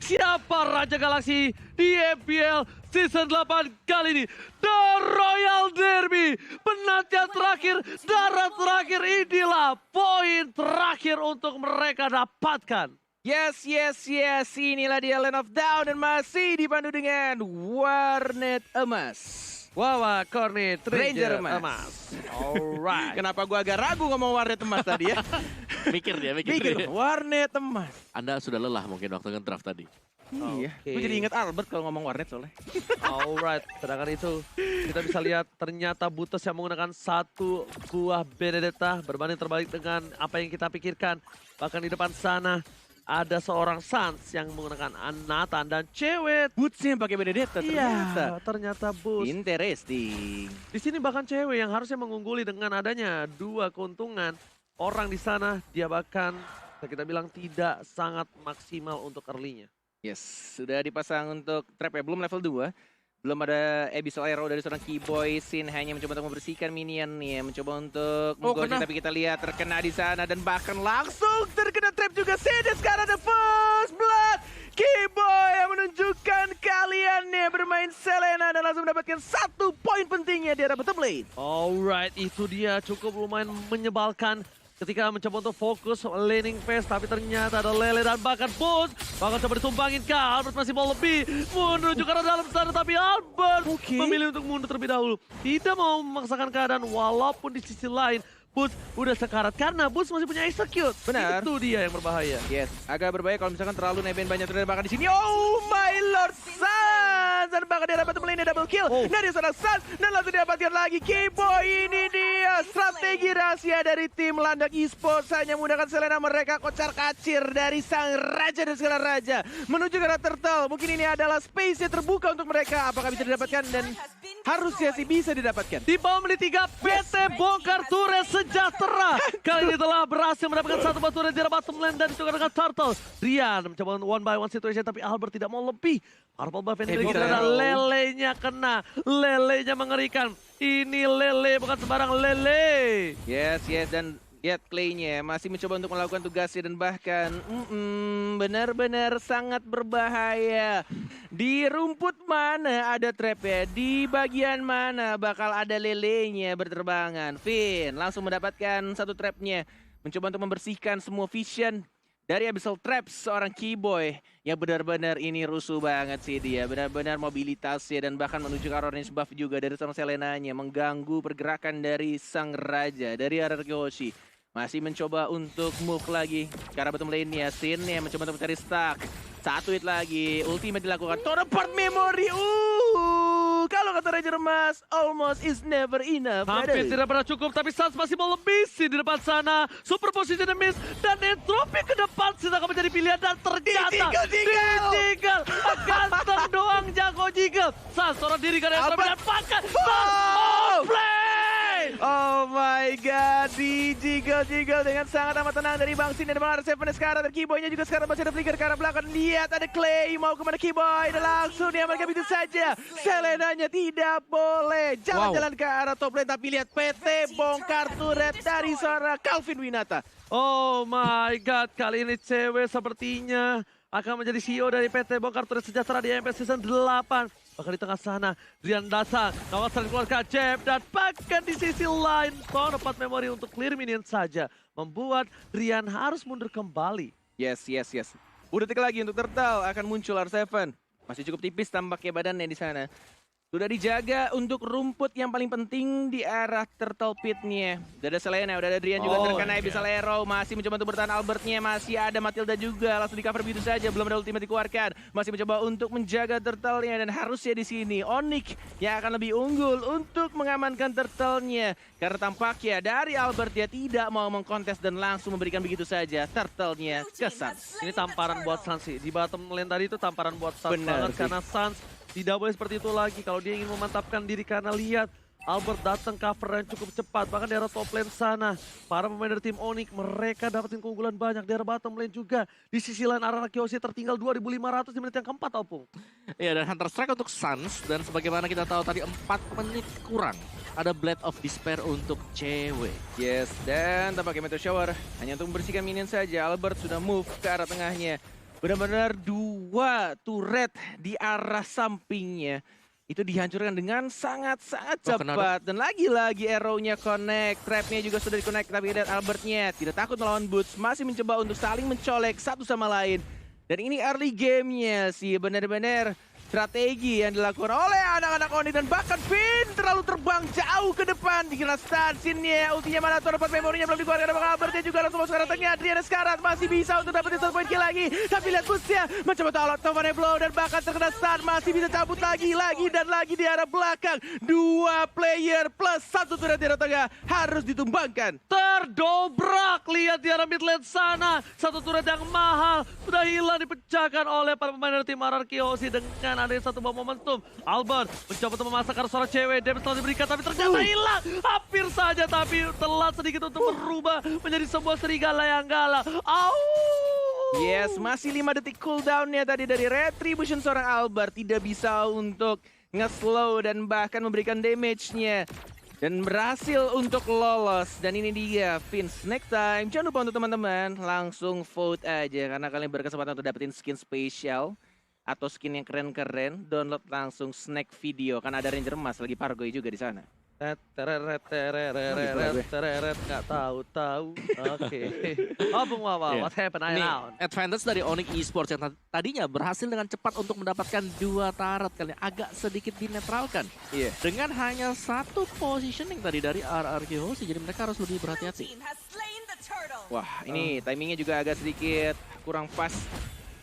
siapa Raja Galaksi di EPL Season 8 kali ini? The Royal Derby, penantian terakhir, darah terakhir, inilah poin terakhir untuk mereka dapatkan. Yes, inilah dia Land of Down dan masih dipandu dengan warnet emas. Wawa Cornet Ranger Ranger emas. emas. Alright. Kenapa gua agak ragu ngomong warnet emas tadi ya? Mikir dia. Mikir, warnet emas. Anda sudah lelah mungkin waktu nge-draft tadi. Iya, Oke. gue jadi inget Albert kalau ngomong warnet soalnya. Alright, sedangkan itu kita bisa lihat ternyata Butos yang menggunakan satu buah Benedetta berbanding terbalik dengan apa yang kita pikirkan. Bahkan di depan sana ada seorang Sans yang menggunakan Nathan dan cewek. Bootsnya pakai Benedetta ternyata. Iya, ternyata Boots. Interesting. Di sini bahkan cewek yang harusnya mengungguli dengan adanya dua keuntungan. Orang di sana dia bahkan kita bilang tidak sangat maksimal untuk early-nya. Yes, sudah dipasang untuk trap ya, belum level 2. Belum ada Abyssal Arrow dari seorang Keyboy. Sin hanya mencoba untuk membersihkan minion nih, mencoba untuk menggocek, tapi kita lihat terkena di sana dan bahkan langsung terkena trap juga. Sin sekarang ada first blood. Keyboy yang menunjukkan kaliannya bermain Selena dan langsung mendapatkan 1 poin pentingnya di arah bottom lane. Alright, itu dia cukup lumayan menyebalkan ketika mencoba untuk fokus laning phase, tapi ternyata ada Lele dan bahkan Boots bahkan coba ditumbangin kah. Albert masih mau lebih menuju ke arah dalam sana, tapi Albert memilih untuk mundur terlebih dahulu. Tidak mau memaksakan keadaan walaupun di sisi lain Boots udah sekarat karena Boots masih punya execute. Benar. Itu dia yang berbahaya. Yes, agak berbahaya kalau misalkan terlalu nebeng banyak terlihat bahkan di sini. Oh my lord, Sans! Dan bahkan dia dapat melainnya double kill dari seorang Sans dan langsung didapatkan lagi Keyboy. Ini dia strategi rahasia dari tim Landak Esports, hanya menggunakan Selena. Mereka kocar kacir dari sang raja dan segala raja menuju ke arah turtle. Mungkin ini adalah space yang terbuka untuk mereka. Apakah bisa didapatkan? Dan harusnya sih bisa didapatkan. Di bawah menit 3, PT Bongkar Turret Sejahtera kali ini telah berhasil mendapatkan satu batu dari bottom lane dan ditukar dengan Turtle. Rian mencoba one by one situation, tapi Albert tidak mau lebih. Purple buff ini kita ada lelenya kena. Lelenya mengerikan. Ini lele bukan sembarang lele. Yes, dan lihat Clay-nya masih mencoba untuk melakukan tugasnya dan bahkan benar-benar sangat berbahaya. Di rumput mana ada trapnya, di bagian mana bakal ada lelenya berterbangan. Finn langsung mendapatkan satu trapnya, mencoba untuk membersihkan semua vision dari Abyssal Traps seorang Keyboy yang benar-benar ini rusuh banget sih dia. Benar-benar mobilitasnya dan bahkan menuju ke orange buff juga dari seorang Selenanya, mengganggu pergerakan dari sang raja, dari arah Kyoshi. Masih mencoba untuk move lagi ke arah bottom lane-nya. Sin yang mencoba untuk mencari stack. Satu hit lagi, ultimate dilakukan. Teleport memory. Kalau kata Ranger Emas, almost is never enough. Hampir tidak pernah cukup, tapi Sans masih mau lebih sih di depan sana. Super position miss dan entropy ke depan sih akan menjadi pilihan dan ternyata ditinggal. Ganteng doang jago jiggle. Sans seorang diri karena entropy dan pakai Sans on play. Oh my god, di jiggle dengan sangat amat tenang dari Bang Sin dan Bang R7 sekarang. Dan Keyboy-nya juga sekarang masih ada flicker ke arah belakang. Lihat ada Clay, mau kemana Keyboy? Dan langsung dia mereka begitu saja. Selenanya tidak boleh jalan-jalan ke arah top lane. Tapi lihat PT Bongkar Turret dari seorang Calvin Winata. Oh my god, kali ini cewek sepertinya akan menjadi CEO dari PT Bongkar Turret Sejahtera di MPL Season 8. Bahkan di tengah sana, Rian datang, kawasan keluarga Jeb, dan bahkan di sisi lain, tempat memori untuk clear minion saja. Membuat Rian harus mundur kembali. Yes. Udah detik lagi untuk Turtle, akan muncul R7. Masih cukup tipis tampaknya badannya di sana. Sudah dijaga untuk rumput yang paling penting di arah Turtle Pit-nya. Udah ada Selena, udah ada Drian juga terkena Abyssal Arrow. Masih mencoba untuk bertahan Albertnya, masih ada Matilda juga. Langsung di cover begitu saja, belum ada ultimate dikeluarkan. Masih mencoba untuk menjaga Turtle-nya dan harusnya di sini Onyx yang akan lebih unggul untuk mengamankan Turtle-nya. Karena tampaknya dari Albert dia tidak mau mengkontes dan langsung memberikan begitu saja Turtle-nya ke Sans. Ini tamparan buat Sans sih. Di bottom lane tadi itu tamparan buat Sans Benar banget karena Sans tidak boleh seperti itu lagi kalau dia ingin memantapkan diri karena lihat Albert datang cover yang cukup cepat. Bahkan di arah top lane sana, para pemain dari tim Onyx mereka dapetin keunggulan banyak. Di arah bottom lane juga, di sisi lain arah Kyoshi tertinggal 2.500 di menit yang keempat, Opung. Ya, dan Hunter Strike untuk Sans, dan sebagaimana kita tahu tadi 4 menit kurang. Ada Blade of Despair untuk cewek. Yes, dan tampaknya Meteor Shower hanya untuk membersihkan minion saja. Albert sudah move ke arah tengahnya. Benar-benar 2 bahwa turret di arah sampingnya itu dihancurkan dengan sangat-sangat cepat. Dan lagi-lagi arrow-nya connect, trap-nya juga sudah di-connect, tapi lihat Albertnya tidak takut melawan Boots, masih mencoba untuk saling mencolek satu sama lain. Dan ini early game-nya sih, benar-benar strategi yang dilakukan oleh anak-anak Oni, dan bahkan Finn terlalu terbang jauh ke depan. Dikira Stansin-nya, ultinya mana tuh, dapat memorinya belum dikeluarkan, dapat Albertnya juga langsung masuk ke arah tengah. Adriana Sekarat masih bisa untuk dapetin 1 point kill lagi, tapi lihat Boots-nya mencoba tolak Tovane Blow dan bahkan terkena stun, masih bisa cabut lagi dan lagi di arah belakang. 2 player plus 1 turret di arah tengah harus ditumbangkan. Terdobrak, lihat di arah mid lane sana. Satu turret yang mahal sudah hilang, dipecahkan oleh para pemain dari tim RRQ Hoshi dengan ada satu buah momentum. Albert mencoba untuk memasakkan seorang cewek, damage telah diberikan tapi ternyata hilang. Hampir saja, tapi telat sedikit untuk berubah menjadi sebuah serigala yang galak. Yes, masih 5 detik cooldown-nya tadi dari Retribution seorang Albert. Tidak bisa untuk nge-slow dan bahkan memberikan damage-nya. Dan berhasil untuk lolos. Dan ini dia, Finn Snack Time. Jangan lupa untuk teman-teman, langsung vote aja. Karena kalian berkesempatan untuk dapetin skin spesial. Atau skin yang keren-keren, download langsung Snack Video. Karena ada Ranger Emas, lagi Pargoy juga di sana. Nggak tahu. Oke. Oh, Bung Wawa, what happened now? Advantage dari Onyx Esports yang tadinya berhasil dengan cepat untuk mendapatkan 2 turret, kalian agak sedikit dinetralkan. Iya. Dengan hanya 1 positioning tadi dari RRQ Hoshi, jadi mereka harus lebih berhati-hati. Wah, ini timingnya juga agak sedikit kurang pas.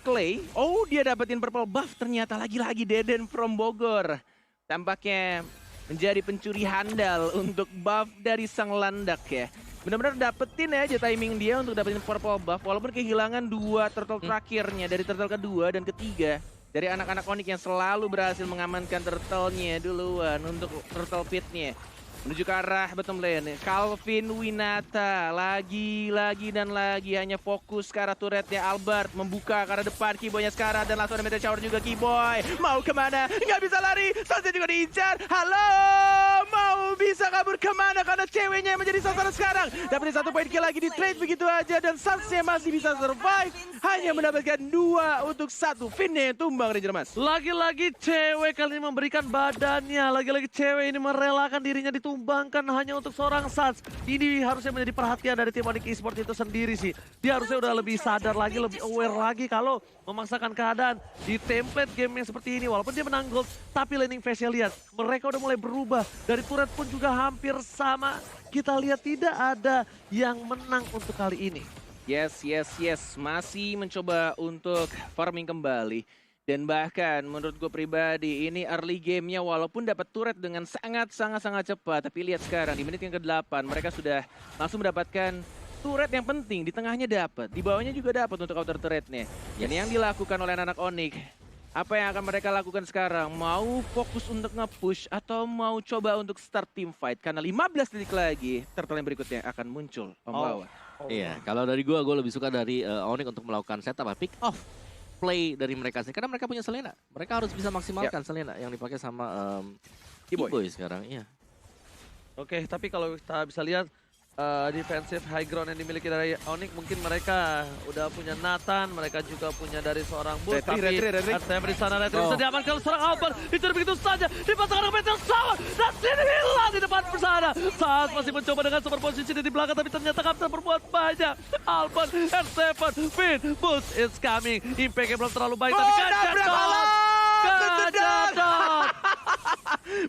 Clay, oh dia dapetin purple buff, ternyata lagi-lagi Deden from Bogor. Tampaknya menjadi pencuri handal untuk buff dari sang landak ya. Benar-benar dapetin aja timing dia untuk dapetin purple buff, walaupun kehilangan 2 turtle terakhirnya, dari turtle kedua dan ketiga. Dari anak-anak Onyx yang selalu berhasil mengamankan turtle-nya duluan untuk turtle pit-nya. Menuju ke arah bottom lane, Calvin Winata lagi dan lagi hanya fokus ke arah turretnya. Albert membuka ke arah depan, Kiboynya sekarang dan langsung ada meteor shower juga. Kiboy mau kemana? Nggak bisa lari, Sansa juga diincar. Halo, mau bisa kabur kemana karena ceweknya yang menjadi sasaran sekarang. Dapetin 1 poin kill lagi di trade begitu aja dan Sansa masih bisa survive. Hanya mendapatkan 2 untuk 1. Finn-nya tumbang Ranger Emas. Lagi-lagi cewek kali ini memberikan badannya. Lagi-lagi cewek ini merelakan dirinya ditumbangkan hanya untuk seorang Sans. Ini harusnya menjadi perhatian dari tim Onyx Esports itu sendiri sih. Dia harusnya udah lebih sadar lagi, lebih aware lagi kalau memaksakan keadaan di template game yang seperti ini. Walaupun dia menang gold, tapi laning phase-nya lihat. Mereka udah mulai berubah. Dari turret pun juga hampir sama. Kita lihat tidak ada yang menang untuk kali ini. Yes. Masih mencoba untuk farming kembali. Dan bahkan menurut gue pribadi ini early gamenya walaupun dapat turret dengan sangat cepat. Tapi lihat sekarang di menit yang ke-8 mereka sudah langsung mendapatkan turret yang penting. Di tengahnya dapat, di bawahnya juga dapat untuk counter turretnya. Dan yang dilakukan oleh anak Onyx, apa yang akan mereka lakukan sekarang? Mau fokus untuk nge-push atau mau coba untuk start team fight? Karena 15 detik lagi turtle yang berikutnya akan muncul. Om Wawa. Iya, kalau dari gue lebih suka dari Onyx untuk melakukan setup, pick off play dari mereka sih. Karena mereka punya Selena. Mereka harus bisa maksimalkan Selena yang dipakai sama Kiboy sekarang. Iya. Oke, tapi kalau kita bisa lihat defensive high ground yang dimiliki dari Onyx, mungkin mereka udah punya Nathan, mereka juga punya dari seorang Bulls, tapi Retri di sana, Retri bisa diamankan seorang Albert, itu begitu saja, dipasangkan ke meteor shower, dan sini hilang di depan sana. Saat masih mencoba dengan super posisi di belakang, tapi ternyata gak bisa berbuat banyak. Albert, R7, Finn, Bulls is coming, impact-nya belum terlalu baik, tapi Kajadot!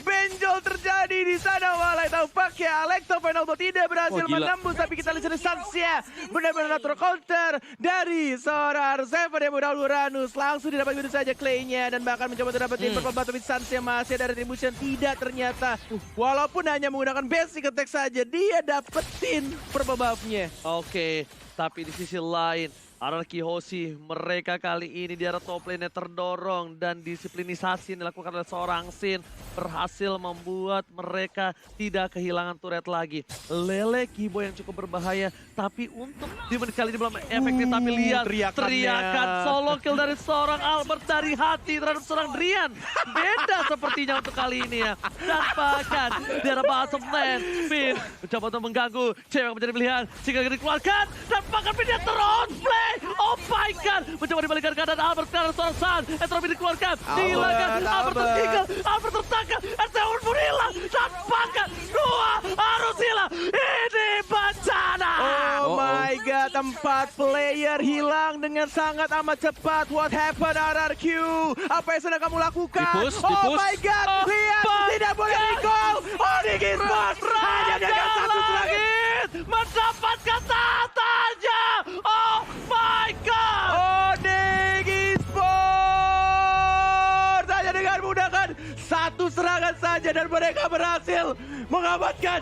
Benjol terjadi di sana, walai tampaknya Alekto Penalto tidak berhasil menembus, tapi kita lihat Sansia benar-benar natural counter dari seorang R7 yang mudah Uranus, langsung didapat begitu saja Clay-nya dan bahkan mencoba untuk dapetin purple buff, tapi Sansia masih ada retribution, tidak ternyata, walaupun hanya menggunakan basic attack saja dia dapetin purple buff-nya. Oke, tapi di sisi lain RRQ Hoshi mereka kali ini di arah top lane-nya terdorong dan disiplinisasi yang dilakukan oleh seorang Sin berhasil membuat mereka tidak kehilangan turret lagi. Lele Kiboy yang cukup berbahaya, tapi untuk di menit kali ini belum efektif, tapi lihat teriakan solo kill dari seorang Albert dari hati terhadap seorang Drian. Beda sepertinya untuk kali ini ya. Dan bahkan di arah bottom lane, Finn mencoba untuk mengganggu, cewek menjadi pilihan, sehingga dikeluarkan dan bahkan Finn dia terus play. Oh my god. Mencoba dibalikan keadaan Albert karena seorang San. Entropi dikeluarkan. Dihilangkan. Albert tertinggal. Albert tertangkap. STW pun hilang. Tampakkan. Dua harus hilang. Ini bencana. Oh my god, 4 player hilang dengan sangat amat cepat. What happened RRQ? Apa yang sedang kamu lakukan? Di-push, Oh di-push. my god, lihat, tidak boleh recall. Oh Nigis Sports, hanya dengan satu serangan. Mendapatkan tahtanya. Oh my god. Oh Nigis Sports, hanya dengan mudah kan satu serangan saja dan mereka berhasil mengamankan